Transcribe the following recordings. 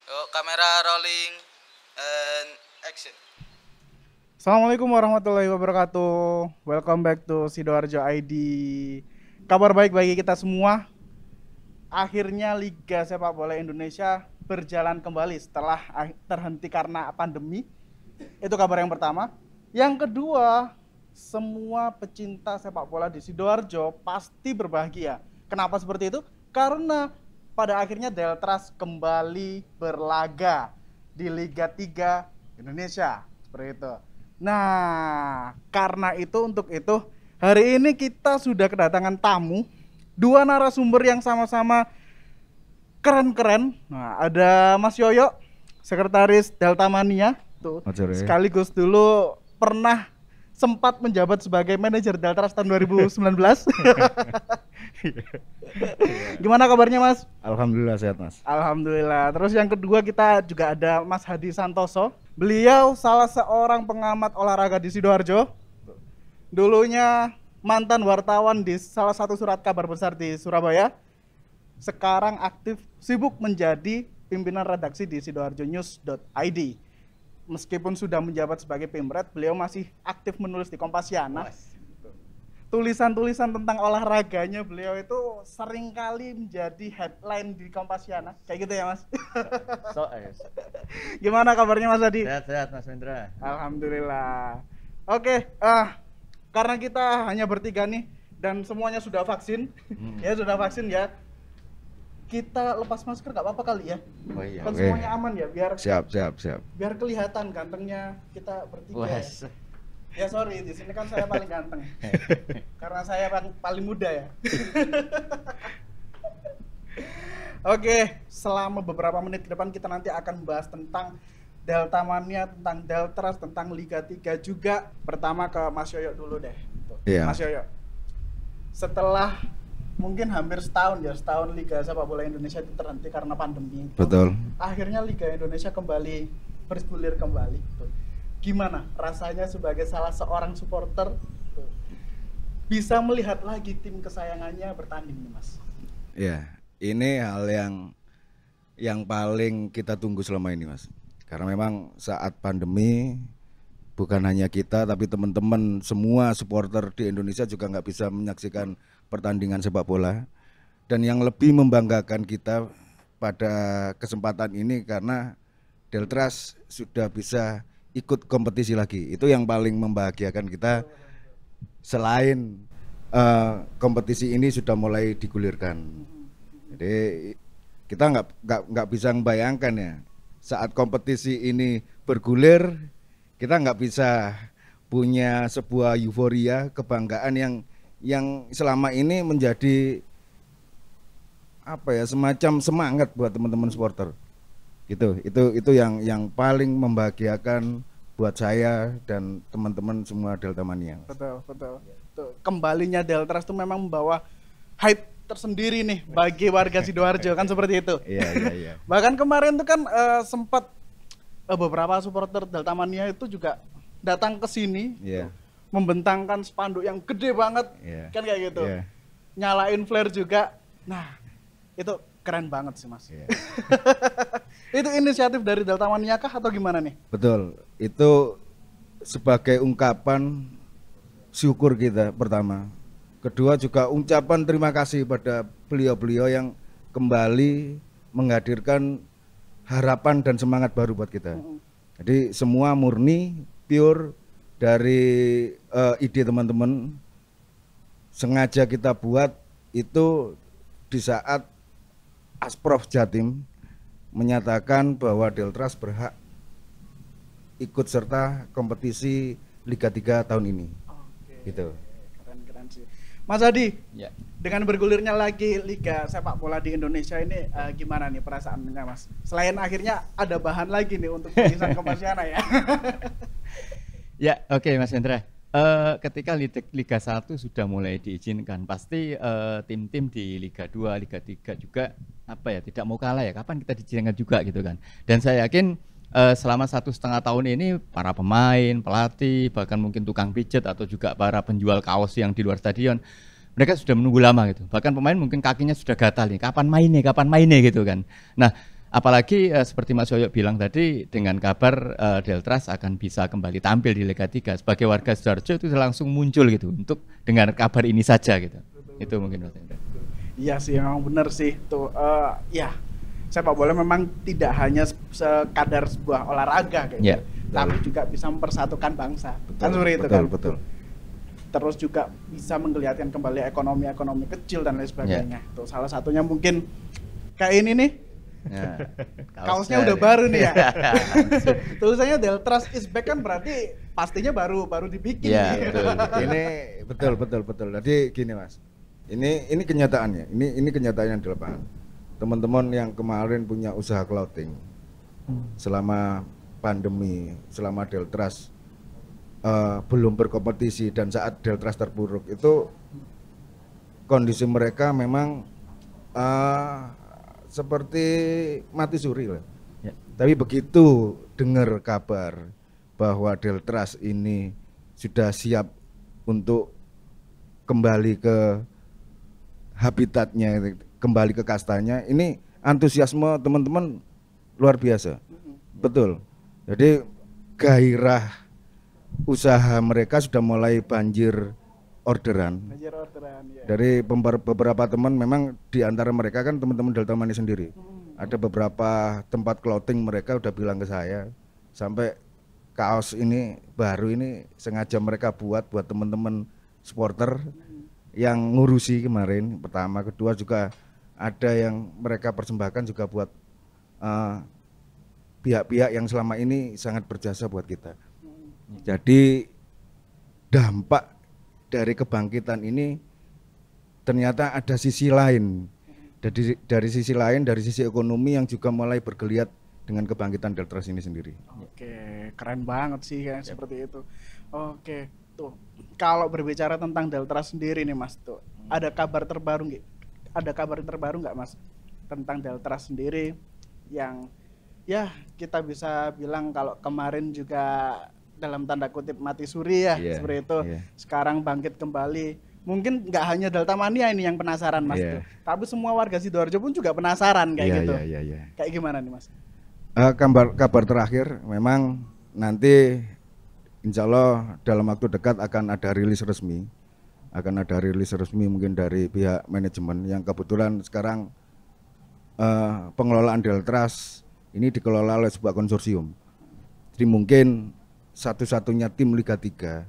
Yuk, kamera rolling and action. Assalamualaikum warahmatullahi wabarakatuh. Welcome back to Sidoarjo ID. Kabar baik bagi kita semua. Akhirnya Liga Sepak Bola Indonesia berjalan kembali setelah terhenti karena pandemi. Itu kabar yang pertama. Yang kedua, semua pecinta sepak bola di Sidoarjo pasti berbahagia. Kenapa seperti itu? Karena pada akhirnya Deltras kembali berlaga di Liga 3 Indonesia. Seperti itu. Nah, karena itu untuk itu hari ini kita sudah kedatangan tamu, dua narasumber yang sama-sama keren-keren. Nah, ada Mas Yoyo, sekretaris Delta Mania, tuh. Sekaligus dulu pernah sempat menjabat sebagai manajer Deltras tahun 2019. Gimana kabarnya, Mas? Alhamdulillah sehat, Mas. Alhamdulillah. Terus yang kedua kita juga ada Mas Hadi Santoso. Beliau salah seorang pengamat olahraga di Sidoarjo. Dulunya mantan wartawan di salah satu surat kabar besar di Surabaya. Sekarang aktif sibuk menjadi pimpinan redaksi di sidoarjonews.id. Meskipun sudah menjabat sebagai Pemret, beliau masih aktif menulis di Kompasiana. Tulisan-tulisan tentang olahraganya beliau itu seringkali menjadi headline di Kompasiana. Kayak gitu ya, Mas? Gimana kabarnya, Mas Adi? Sehat-sehat, Mas Wendra. Alhamdulillah. Oke, karena kita hanya bertiga nih dan semuanya sudah vaksin, ya sudah vaksin ya. Kita lepas masker nggak apa-apa kali ya? Oh iya. Kan semuanya aman ya, biar Siap. biar kelihatan gantengnya kita bertiga. Ya sorry, di sini kan saya paling ganteng. Karena saya paling muda ya. Oke, selama beberapa menit ke depan kita nanti akan membahas tentang Delta Mania, tentang Deltras, tentang Liga 3 juga. Pertama ke Mas Yoyo dulu deh. Iya. Mas Yoyo. Setelah mungkin hampir setahun Liga Sepak Bola Indonesia itu terhenti karena pandemi. Betul. Akhirnya Liga Indonesia kembali bergulir kembali. Gimana rasanya sebagai salah seorang supporter bisa melihat lagi tim kesayangannya bertanding nih, Mas? Ya, ini hal yang paling kita tunggu selama ini, Mas. Karena memang saat pandemi bukan hanya kita tapi teman-teman semua supporter di Indonesia juga nggak bisa menyaksikan pertandingan sepak bola. Dan yang lebih membanggakan kita pada kesempatan ini karena Deltras sudah bisa ikut kompetisi lagi. Itu yang paling membahagiakan kita. Selain kompetisi ini sudah mulai digulirkan. Jadi kita nggak bisa membayangkan ya saat kompetisi ini bergulir kita nggak bisa punya sebuah euforia kebanggaan yang selama ini menjadi apa ya semacam semangat buat teman-teman supporter. Gitu. Itu yang paling membahagiakan buat saya dan teman-teman semua Delta Mania. Betul. Tuh, kembalinya Deltras itu memang membawa hype tersendiri nih bagi warga Sidoarjo kan seperti itu. Iya. Bahkan kemarin tuh kan sempat beberapa supporter Delta Mania itu juga datang ke sini, membentangkan spanduk yang gede banget, kan kayak gitu. Nyalain flare juga. Nah, itu keren banget sih, Mas. Itu inisiatif dari Delta Mania kah atau gimana nih? Betul, itu sebagai ungkapan syukur kita pertama. Kedua juga ucapan terima kasih pada beliau-beliau yang kembali menghadirkan harapan dan semangat baru buat kita. Jadi semua murni, pure dari ide teman-teman. Sengaja kita buat itu di saat Asprof Jatim menyatakan bahwa Deltras berhak ikut serta kompetisi Liga 3 tahun ini. Gitu. Keren sih. Mas Adi, dengan bergulirnya lagi Liga Sepak Bola di Indonesia ini gimana nih perasaannya, Mas? Selain akhirnya ada bahan lagi nih untuk tulisan Kompasiana ya. Ya, oke, Mas Hendra. Ketika Liga 1 sudah mulai diizinkan, pasti tim-tim di Liga 2, Liga 3 juga tidak mau kalah ya. Kapan kita diizinkan juga gitu kan. Dan saya yakin selama 1,5 tahun ini para pemain, pelatih, bahkan mungkin tukang pijet atau juga para penjual kaos yang di luar stadion, mereka sudah menunggu lama gitu. Bahkan pemain mungkin kakinya sudah gatal nih, kapan mainnya gitu kan. Nah, Apalagi seperti Mas Yoyo bilang tadi, dengan kabar Deltras akan bisa kembali tampil di Liga 3, sebagai warga Sidoarjo itu langsung muncul gitu untuk dengar kabar ini saja gitu. Itu mungkin Mas Hendra. Iya sih, memang benar sih tuh. Ya, sepak bola memang tidak hanya sekadar sebuah olahraga kayak Ya, gitu, tapi juga bisa mempersatukan bangsa. Kan seperti itu betul, kan. betul. Terus juga bisa menggeliatkan kembali ekonomi kecil dan lain sebagainya. Tuh salah satunya mungkin kayak ini nih. Ya, Kaosnya udah baru nih ya. Tulisannya Deltras is back, kan berarti pastinya baru dibikin. Ya, nih. betul. Ini betul. Jadi gini Mas, ini kenyataannya. Ini kenyataan yang di lapangan. Teman-teman yang kemarin punya usaha clothing selama pandemi, selama Deltras belum berkompetisi dan saat Deltras terpuruk, itu kondisi mereka memang seperti mati suri lah. Ya. Tapi begitu dengar kabar bahwa Deltras ini sudah siap untuk kembali ke habitatnya, kembali ke kastanya, ini antusiasme teman-teman luar biasa. Betul. Jadi gairah usaha mereka sudah mulai banjir orderan. Banjir orderan ya. Dari beberapa teman, memang di antara mereka kan teman-teman Delta Money sendiri. Ada beberapa tempat clothing mereka udah bilang ke saya, sampai kaos ini baru ini sengaja mereka buat teman-teman supporter yang ngurusi kemarin. Pertama, kedua juga ada yang mereka persembahkan juga buat pihak-pihak yang selama ini sangat berjasa buat kita. Jadi dampak dari kebangkitan ini ternyata ada sisi lain. Dari sisi lain, dari sisi ekonomi yang juga mulai bergeliat dengan kebangkitan Deltras ini sendiri. Oke, keren banget sih kayak seperti itu. Oke, tuh. Kalau berbicara tentang Deltras sendiri nih Mas, tuh. Ada kabar terbaru nggak? Ada kabar terbaru nggak Mas tentang Deltras sendiri yang ya kita bisa bilang kalau kemarin juga dalam tanda kutip mati suri ya, seperti itu. Sekarang bangkit kembali. Mungkin nggak hanya Delta Mania ini yang penasaran Mas, tuh. Tapi semua warga Sidoarjo pun juga penasaran kayak gitu. Kayak gimana nih Mas? Kabar terakhir memang nanti insya Allah dalam waktu dekat akan ada rilis resmi. Mungkin dari pihak manajemen yang kebetulan sekarang pengelolaan Deltras ini dikelola oleh sebuah konsorsium. Jadi mungkin satu-satunya tim Liga 3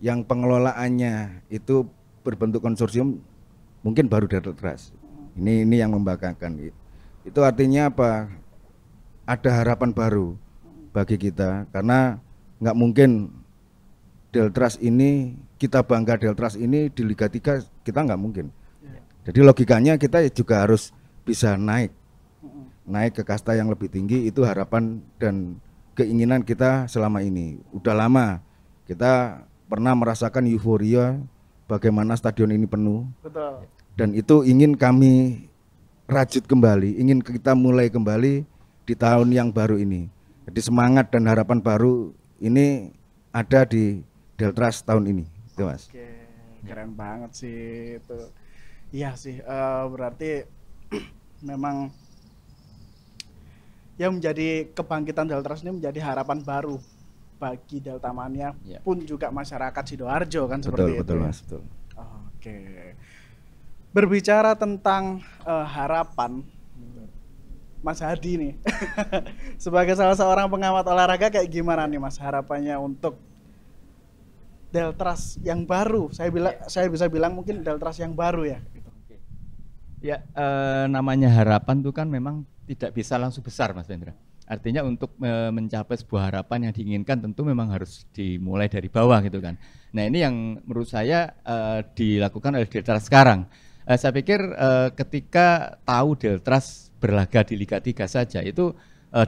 yang pengelolaannya itu berbentuk konsorsium mungkin baru Deltras. Ini yang membanggakan. Itu artinya apa? Ada harapan baru bagi kita, karena nggak mungkin Deltras ini, kita bangga Deltras ini di Liga 3, kita nggak mungkin. Jadi logikanya kita juga harus bisa naik ke kasta yang lebih tinggi. Itu harapan dan keinginan kita selama ini. Udah lama kita pernah merasakan euforia bagaimana stadion ini penuh. Betul. Dan itu ingin kami rajut kembali, ingin kita mulai kembali di tahun yang baru ini. Jadi semangat dan harapan baru ini ada di Deltras tahun ini, itu Mas. Oke, keren banget sih itu. Iya sih, berarti memang yang menjadi kebangkitan Deltras ini menjadi harapan baru bagi Delta Mania pun juga masyarakat Sidoarjo kan, seperti itu. Betul Mas, betul. Oke. Berbicara tentang harapan, Mas Hadi nih sebagai salah seorang pengamat olahraga, kayak gimana nih Mas harapannya untuk Deltras yang baru? Saya bisa bilang mungkin Deltras yang baru ya. Gitu. Ya, namanya harapan tuh kan memang tidak bisa langsung besar Mas Hendra. Artinya untuk mencapai sebuah harapan yang diinginkan tentu memang harus dimulai dari bawah gitu kan. Nah ini yang menurut saya dilakukan oleh Deltras sekarang. Saya pikir ketika tahu Deltras berlaga di Liga 3 saja itu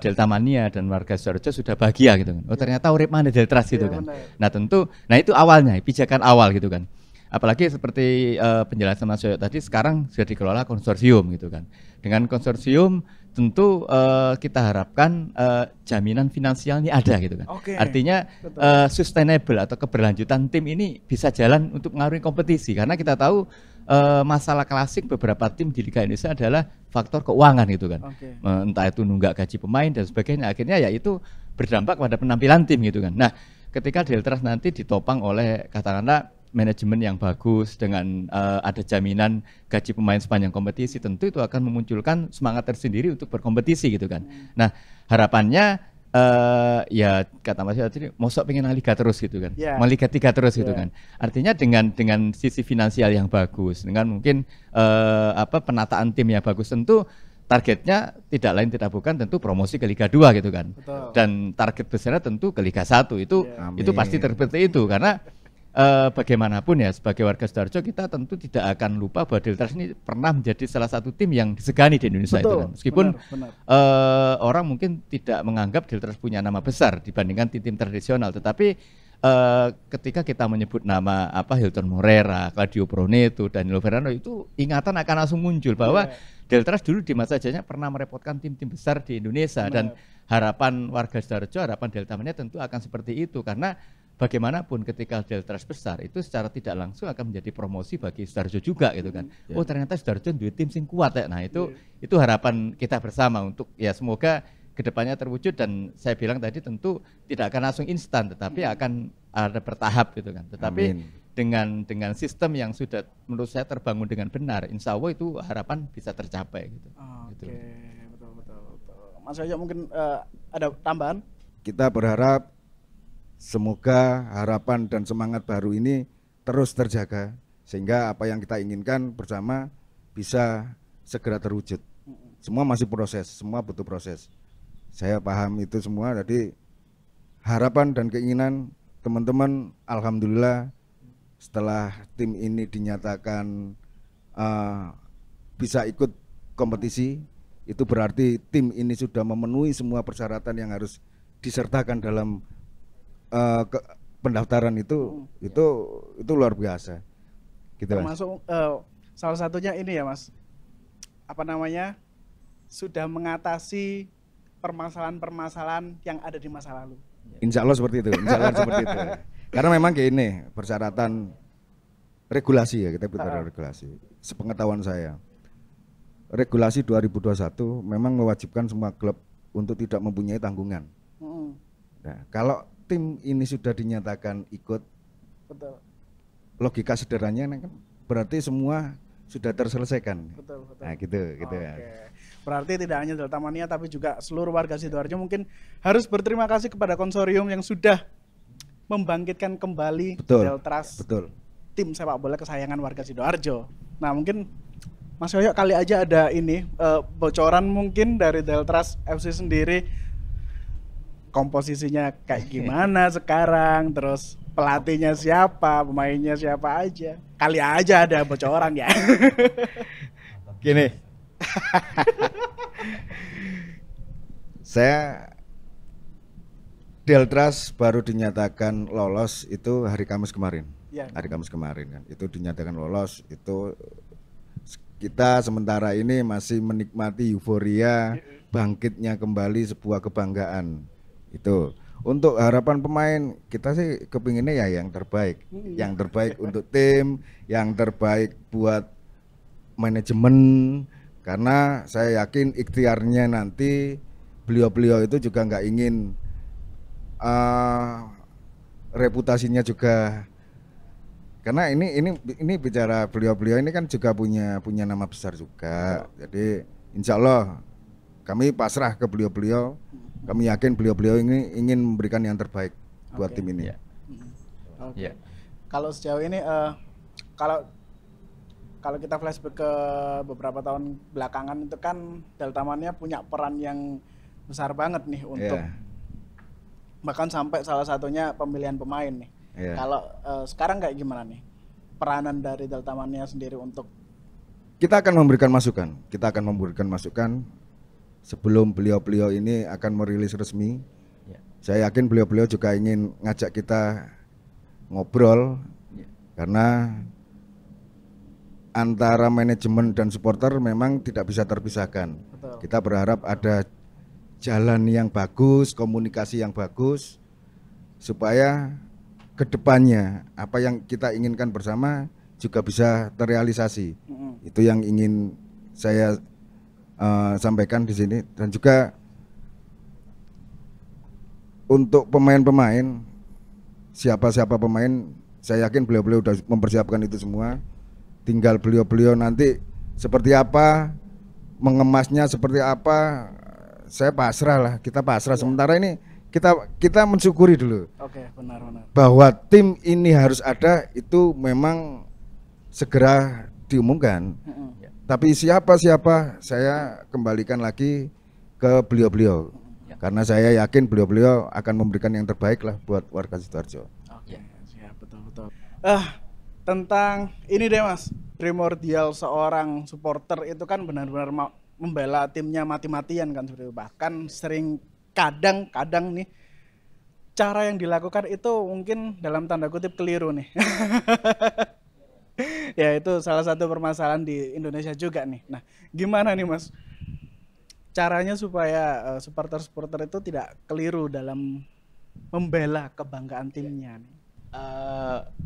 Delta Mania dan warga Sidoarjo sudah bahagia gitu kan. Oh ternyata urip mana Deltras gitu kan. Nah tentu, nah itu awalnya, pijakan awal gitu kan. Apalagi seperti penjelasan Mas Yoyo tadi, sekarang sudah dikelola konsorsium gitu kan. Dengan konsorsium tentu kita harapkan jaminan finansialnya ada gitu kan. Artinya sustainable atau keberlanjutan tim ini bisa jalan untuk mengaruhi kompetisi, karena kita tahu masalah klasik beberapa tim di Liga Indonesia adalah faktor keuangan gitu kan. Oke. Entah itu nunggak gaji pemain dan sebagainya, akhirnya ya itu berdampak pada penampilan tim gitu kan. Nah, ketika Deltras nanti ditopang oleh katakanlah manajemen yang bagus dengan ada jaminan gaji pemain sepanjang kompetisi, tentu itu akan memunculkan semangat tersendiri untuk berkompetisi gitu kan. Nah, harapannya ya kata Mas tadi mosok pengen liga terus gitu kan. Yeah. Mau Liga 3 terus gitu Yeah. kan. Artinya dengan sisi finansial yang bagus, dengan mungkin penataan tim yang bagus, tentu targetnya tidak lain tidak bukan tentu promosi ke Liga 2 gitu kan. Betul. Dan target besarnya tentu ke Liga 1 itu Yeah. itu pasti seperti itu karena bagaimanapun ya sebagai warga Sidoarjo kita tentu tidak akan lupa bahwa Deltras ini pernah menjadi salah satu tim yang disegani di Indonesia itu Betul. kan. Meskipun Benar. orang mungkin tidak menganggap Deltras punya nama besar dibandingkan tim-tim tradisional, tetapi ketika kita menyebut nama Hilton Morera, Claudio Proneto, Danilo Fernando, itu ingatan akan langsung muncul bahwa Deltras dulu di masa jayanya pernah merepotkan tim-tim besar di Indonesia. Dan harapan warga Sidoarjo, harapan Deltamania tentu akan seperti itu karena bagaimanapun ketika Deltras besar itu secara tidak langsung akan menjadi promosi bagi Sidoarjo juga gitu kan. Oh ternyata Sidoarjo duit tim sing kuat ya. Nah itu harapan kita bersama untuk ya semoga kedepannya terwujud, dan saya bilang tadi tentu tidak akan langsung instan tetapi akan ada bertahap gitu kan. Tetapi dengan sistem yang sudah menurut saya terbangun dengan benar, insya Allah itu harapan bisa tercapai gitu. Oke, Gitu. betul. Mas Yoyo mungkin ada tambahan? Kita berharap semoga harapan dan semangat baru ini terus terjaga sehingga apa yang kita inginkan bersama bisa segera terwujud. Semua masih proses, semua butuh proses. Saya paham itu semua, jadi harapan dan keinginan teman-teman alhamdulillah setelah tim ini dinyatakan bisa ikut kompetisi, itu berarti tim ini sudah memenuhi semua persyaratan yang harus disertakan dalam pendaftaran itu luar biasa. Gitu, Mas. Termasuk salah satunya ini ya Mas, sudah mengatasi permasalahan-permasalahan yang ada di masa lalu. Insya Allah seperti itu, insya Allah seperti itu. Karena memang kayak ini persyaratan regulasi ya, kita bicara regulasi. Sepengetahuan saya, regulasi 2021 memang mewajibkan semua klub untuk tidak mempunyai tanggungan. Nah, kalau tim ini sudah dinyatakan ikut, Betul. logika sederhananya kan berarti semua sudah terselesaikan. Betul. Nah, gitu Oke. ya. Berarti tidak hanya Deltamania tapi juga seluruh warga Sidoarjo mungkin harus berterima kasih kepada konsorium yang sudah membangkitkan kembali Deltras, Betul. tim sepak bola kesayangan warga Sidoarjo. Nah, mungkin Mas Yoyo kali aja ada ini bocoran mungkin dari Deltras FC sendiri, komposisinya kayak gimana sekarang, terus pelatihnya siapa, pemainnya siapa aja. Kali aja ada bocoran ya. Gini. Saya Deltras baru dinyatakan lolos itu hari Kamis kemarin. Ya. Hari Kamis kemarin kan. Itu dinyatakan lolos, itu kita sementara ini masih menikmati euforia bangkitnya kembali sebuah kebanggaan. Itu. Untuk harapan pemain kita sih kepinginnya ya yang terbaik. Yang terbaik untuk tim, yang terbaik buat manajemen, karena saya yakin ikhtiarnya nanti beliau-beliau itu juga nggak ingin reputasinya juga, karena ini bicara beliau-beliau ini kan juga punya nama besar juga. Jadi insya Allah kami pasrah ke beliau-beliau. Kami yakin beliau-beliau ini ingin memberikan yang terbaik buat tim ini. Oke. Kalau sejauh ini kalau kita flashback ke beberapa tahun belakangan itu kan Deltamania punya peran yang besar banget nih untuk bahkan sampai salah satunya pemilihan pemain nih. Kalau sekarang kayak gimana nih peranan dari Deltamania sendiri untuk Kita akan memberikan masukan sebelum beliau-beliau ini akan merilis resmi. Saya yakin beliau-beliau juga ingin ngajak kita ngobrol, karena antara manajemen dan supporter memang tidak bisa terpisahkan. Betul. Kita berharap ada jalan yang bagus, komunikasi yang bagus, supaya kedepannya apa yang kita inginkan bersama juga bisa terrealisasi. Itu yang ingin saya sampaikan di sini. Dan juga untuk pemain-pemain, siapa-siapa pemain, saya yakin beliau-beliau sudah mempersiapkan itu semua. Tinggal beliau-beliau nanti seperti apa, mengemasnya seperti apa, saya pasrah lah, kita pasrah. Sementara ini kita mensyukuri dulu. Oke, benar. Bahwa tim ini harus ada, itu memang segera diumumkan. Tapi siapa saya kembalikan lagi ke beliau-beliau. Karena saya yakin beliau-beliau akan memberikan yang terbaik lah buat warga Sidoarjo. Oke, siap, betul. Tentang ini deh Mas, primordial seorang supporter itu kan benar-benar membela timnya mati-matian kan seperti itu. Bahkan sering kadang nih cara yang dilakukan itu mungkin dalam tanda kutip keliru nih. Ya itu salah satu permasalahan di Indonesia juga nih. Nah, gimana nih Mas caranya supaya supporter-supporter itu tidak keliru dalam membela kebanggaan timnya nih?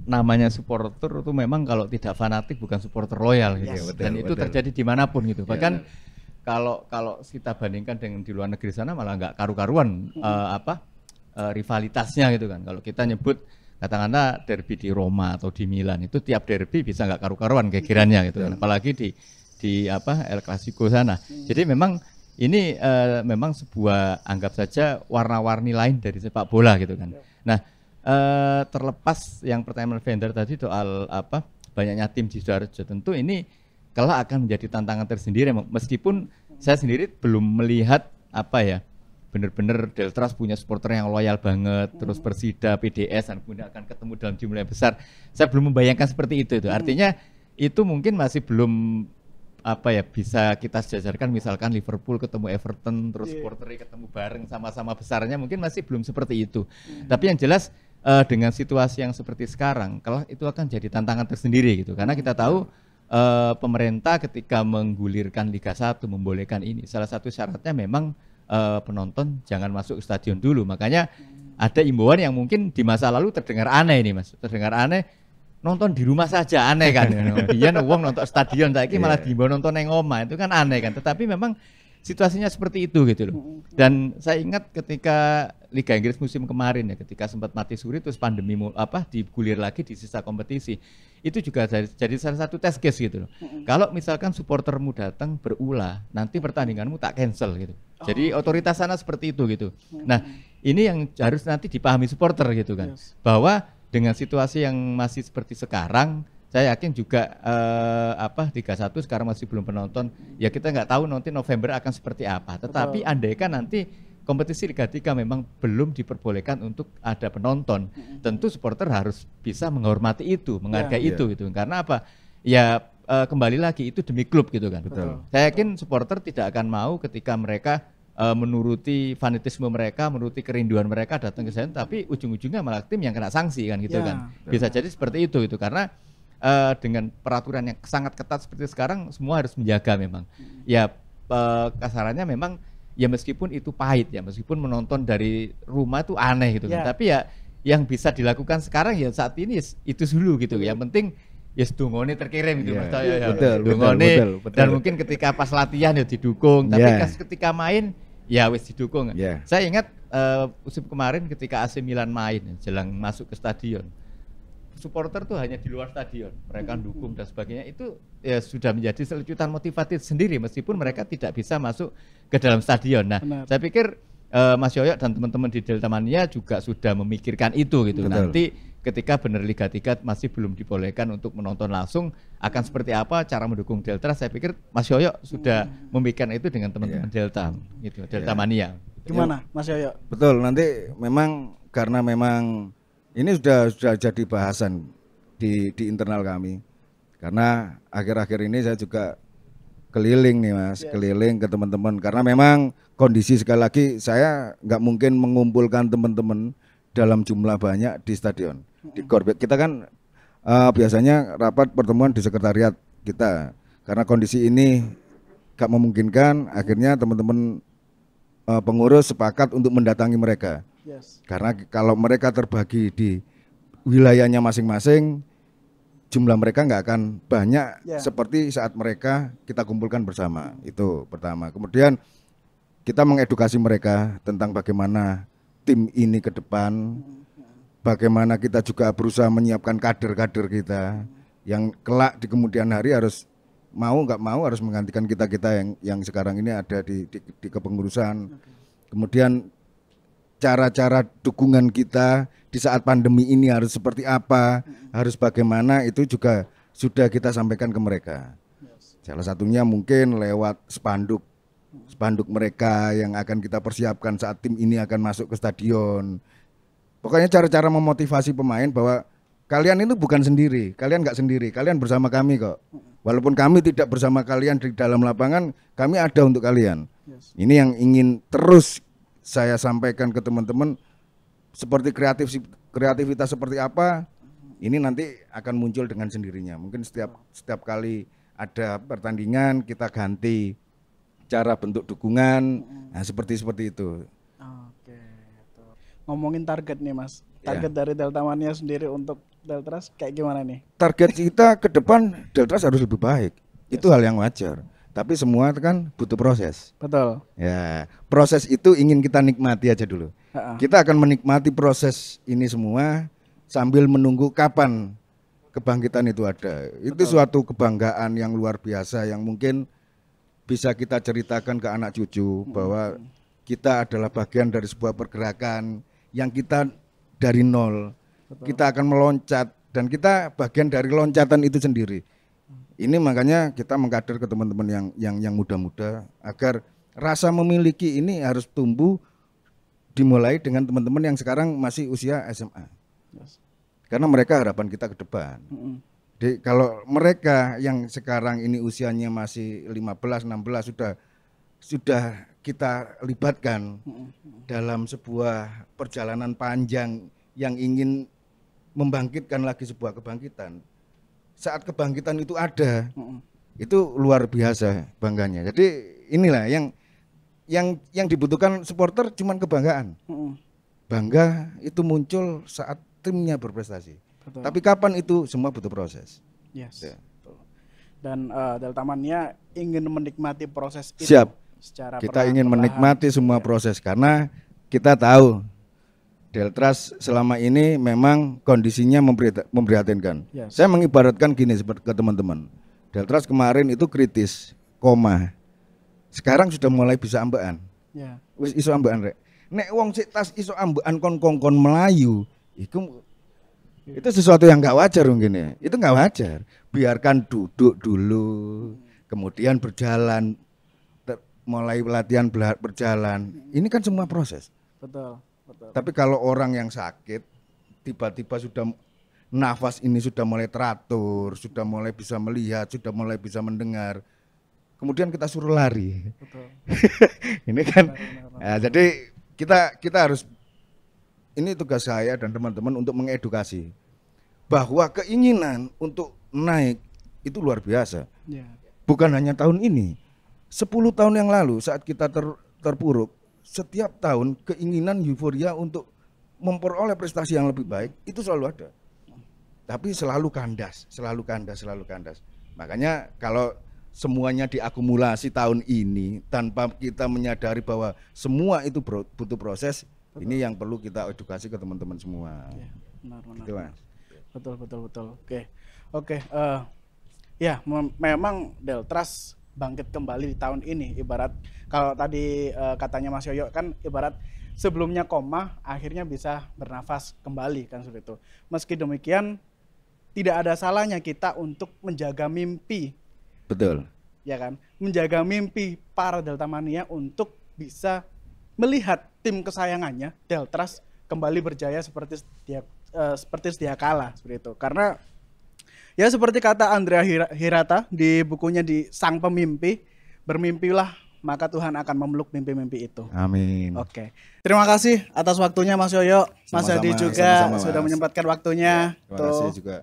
Namanya supporter itu memang kalau tidak fanatik bukan supporter loyal gitu. Yes, Dan itu betul. terjadi dimanapun gitu. Bahkan kalau kita bandingkan dengan di luar negeri sana malah nggak karu-karuan rivalitasnya gitu kan. Kalau kita nyebut katakanlah derby di Roma atau di Milan, itu tiap derby bisa nggak karu-karuan kekirannya gitu kan. Apalagi di El Clasico sana. Jadi memang ini memang sebuah anggap saja warna-warni lain dari sepak bola gitu kan. Nah, terlepas yang pertanyaan vendor tadi soal banyaknya tim di Sidoarjo, tentu ini kelak akan menjadi tantangan tersendiri, meskipun saya sendiri belum melihat benar-benar Deltras punya supporter yang loyal banget, terus Persida, PDS dan kemudian akan ketemu dalam jumlah yang besar. Saya belum membayangkan seperti itu. Artinya itu mungkin masih belum bisa kita sejajarkan, misalkan Liverpool ketemu Everton terus supporternya ketemu bareng sama-sama besarnya, mungkin masih belum seperti itu. Tapi yang jelas dengan situasi yang seperti sekarang, kalau itu akan jadi tantangan tersendiri gitu, karena kita tahu pemerintah ketika menggulirkan Liga 1 membolehkan ini, salah satu syaratnya memang penonton jangan masuk ke stadion dulu. Makanya ada imbauan yang mungkin di masa lalu terdengar aneh ini Mas, terdengar aneh, nonton di rumah saja, aneh kan. Biyen wong nonton stadion, saiki malah diimbau nonton nang omah, itu kan aneh kan. Tetapi memang situasinya seperti itu gitu loh. Dan saya ingat ketika Liga Inggris musim kemarin ya, ketika sempat mati suri terus pandemi digulir lagi di sisa kompetisi. Itu juga jadi salah satu test case gitu loh. Kalau misalkan supportermu datang berulah, nanti pertandinganmu tak cancel gitu. Jadi otoritas sana seperti itu gitu. Nah, ini yang harus nanti dipahami supporter gitu kan. Bahwa dengan situasi yang masih seperti sekarang, saya yakin juga Liga 1 sekarang masih belum penonton. Ya kita nggak tahu nanti November akan seperti apa. Tetapi andaikan nanti kompetisi Liga 3 memang belum diperbolehkan untuk ada penonton, tentu supporter harus bisa menghormati itu, menghargai itu gitu. Karena apa? Ya kembali lagi itu demi klub gitu kan. Betul. Saya yakin supporter tidak akan mau ketika mereka menuruti fanatisme mereka, menuruti kerinduan mereka datang ke sana, tapi ujung-ujungnya malah tim yang kena sanksi kan gitu kan. Bisa jadi seperti itu gitu, karena dengan peraturan yang sangat ketat seperti sekarang, semua harus menjaga memang. Ya kasarannya memang ya meskipun itu pahit ya, meskipun menonton dari rumah itu aneh gitu kan. Tapi ya yang bisa dilakukan sekarang ya saat ini itu dulu gitu. Yang penting ya dungone terkirim gitu Mas. Betul. Dan mungkin ketika pas latihan ya didukung, tapi ketika main ya wis didukung. Saya ingat musim kemarin ketika AC Milan main jelang masuk ke stadion, supporter tuh hanya di luar stadion, mereka dukung dan sebagainya, itu ya sudah menjadi selecutan motivatif sendiri meskipun mereka tidak bisa masuk ke dalam stadion. Nah, saya pikir Mas Yoyo dan teman-teman di Delta Mania juga sudah memikirkan itu gitu. Nanti ketika benar Liga 3 masih belum dibolehkan untuk menonton langsung, akan seperti apa cara mendukung Delta, saya pikir Mas Yoyo sudah memikirkan itu dengan teman-teman Delta gitu, Delta Mania. Gimana Mas Yoyo? Betul, nanti memang karena memang ini sudah jadi bahasan di internal kami. Karena akhir-akhir ini saya juga keliling nih Mas, keliling ke teman-teman. Karena memang kondisi sekali lagi saya nggak mungkin mengumpulkan teman-teman dalam jumlah banyak di stadion. Di Korbet kita kan biasanya rapat pertemuan di sekretariat kita. Karena kondisi ini nggak memungkinkan, akhirnya teman-teman pengurus sepakat untuk mendatangi mereka. Karena kalau mereka terbagi di wilayahnya masing-masing, jumlah mereka nggak akan banyak Ya. seperti saat mereka kita kumpulkan bersama. Itu pertama. Kemudian kita mengedukasi mereka tentang bagaimana tim ini ke depan, bagaimana kita juga berusaha menyiapkan kader-kader kita yang kelak di kemudian hari harus mau nggak mau harus menggantikan kita yang sekarang ini ada di kepengurusan. Kemudian cara-cara dukungan kita di saat pandemi ini harus seperti apa, harus bagaimana, itu juga sudah kita sampaikan ke mereka. Salah satunya mungkin lewat spanduk mereka yang akan kita persiapkan saat tim ini akan masuk ke stadion. Pokoknya cara-cara memotivasi pemain bahwa kalian itu bukan sendiri, kalian nggak sendiri, kalian bersama kami kok. Walaupun kami tidak bersama kalian di dalam lapangan, kami ada untuk kalian. Ini yang ingin terus saya sampaikan ke teman-teman, seperti kreativitas seperti apa, ini nanti akan muncul dengan sendirinya. Mungkin setiap kali ada pertandingan kita ganti cara bentuk dukungan, nah seperti itu. Oke. Tuh. Ngomongin target nih Mas, target Ya. dari Delta Mania sendiri untuk Deltras kayak gimana nih? Target kita ke depan Deltras harus lebih baik, itu hal yang wajar. Tapi semua kan butuh proses. Betul. Ya, proses itu ingin kita nikmati aja dulu. Ha-ha. Kita akan menikmati proses ini semua sambil menunggu kapan kebangkitan itu ada. Itu suatu kebanggaan yang luar biasa yang mungkin bisa kita ceritakan ke anak cucu bahwa kita adalah bagian dari sebuah pergerakan yang kita dari nol. Kita akan meloncat dan kita bagian dari loncatan itu sendiri. Ini makanya kita mengkader ke teman-teman yang muda-muda agar rasa memiliki ini harus tumbuh dimulai dengan teman-teman yang sekarang masih usia SMA. Karena mereka harapan kita ke depan. Jadi kalau mereka yang sekarang ini usianya masih 15, 16 sudah kita libatkan dalam sebuah perjalanan panjang yang ingin membangkitkan lagi sebuah kebangkitan. Saat kebangkitan itu ada, itu luar biasa bangganya. Jadi inilah yang dibutuhkan supporter cuman kebanggaan. Bangga itu muncul saat timnya berprestasi. Betul. Tapi kapan itu semua butuh proses. Yes. Ya. Betul. Dan Delta Mania ingin menikmati proses itu. Siap. Secara Kita ingin perlahan. menikmati semua proses karena kita tahu Deltras selama ini memang kondisinya memprihatinkan. Yes. Saya mengibaratkan gini seperti ke teman-teman. Deltras kemarin itu kritis, koma. Sekarang sudah mulai bisa ambaan. Ya. Wis iso ambaan rek. Nek wong sik tas iso ambaan kon Melayu, itu sesuatu yang nggak wajar mungkin ya. Itu nggak wajar. Biarkan duduk dulu, kemudian berjalan, mulai latihan berjalan. Ini kan semua proses. Betul. Betul. Tapi kalau orang yang sakit tiba-tiba sudah nafas ini sudah mulai teratur, sudah mulai bisa melihat, sudah mulai bisa mendengar, kemudian kita suruh lari. Betul. Ini kan, Benar. ya, jadi kita harus, ini tugas saya dan teman-teman untuk mengedukasi bahwa keinginan untuk naik itu luar biasa. Ya. Bukan hanya tahun ini, 10 tahun yang lalu saat kita terpuruk. Setiap tahun keinginan euforia untuk memperoleh prestasi yang lebih baik itu selalu ada. Tapi selalu kandas. Makanya kalau semuanya diakumulasi tahun ini tanpa kita menyadari bahwa semua itu butuh proses, ini yang perlu kita edukasi ke teman-teman semua. Ya, benar. Gitu, Mas. Betul. Oke. Ya, memang Deltras bangkit kembali di tahun ini. Ibarat kalau tadi katanya Mas Yoyo kan ibarat sebelumnya koma, akhirnya bisa bernafas kembali kan seperti itu. Meski demikian, tidak ada salahnya kita untuk menjaga mimpi, Betul. ya kan? Menjaga mimpi para Delta Mania untuk bisa melihat tim kesayangannya Deltras kembali berjaya seperti sedia kala seperti itu. Karena ya seperti kata Andrea Hirata di bukunya di Sang Pemimpi, bermimpilah maka Tuhan akan memeluk mimpi-mimpi itu. Amin. Oke. Terima kasih atas waktunya Mas Yoyo, Mas Sama-sama, Hadi juga sama-sama, sudah Mas. menyempatkan waktunya. Terima kasih juga.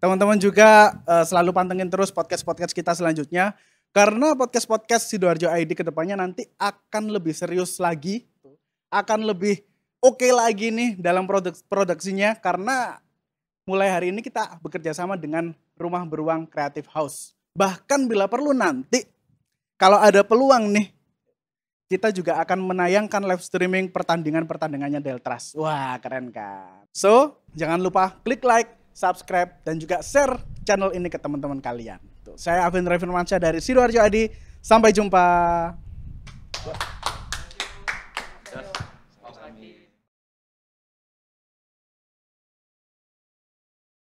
Teman-teman juga selalu pantengin terus podcast-podcast kita selanjutnya. Karena podcast-podcast Sidoarjo ID kedepannya nanti akan lebih serius lagi. Akan lebih oke lagi nih dalam produksinya. Karena mulai hari ini kita bekerja sama dengan Rumah Beruang Creative House. Bahkan bila perlu nanti, kalau ada peluang nih, kita juga akan menayangkan live streaming pertandingannya Deltras. Wah, keren kan? So, jangan lupa klik like, subscribe, dan juga share channel ini ke teman-teman kalian. Tuh, saya Alvin Firmansyah dari Sidoarjo ID. Sampai jumpa.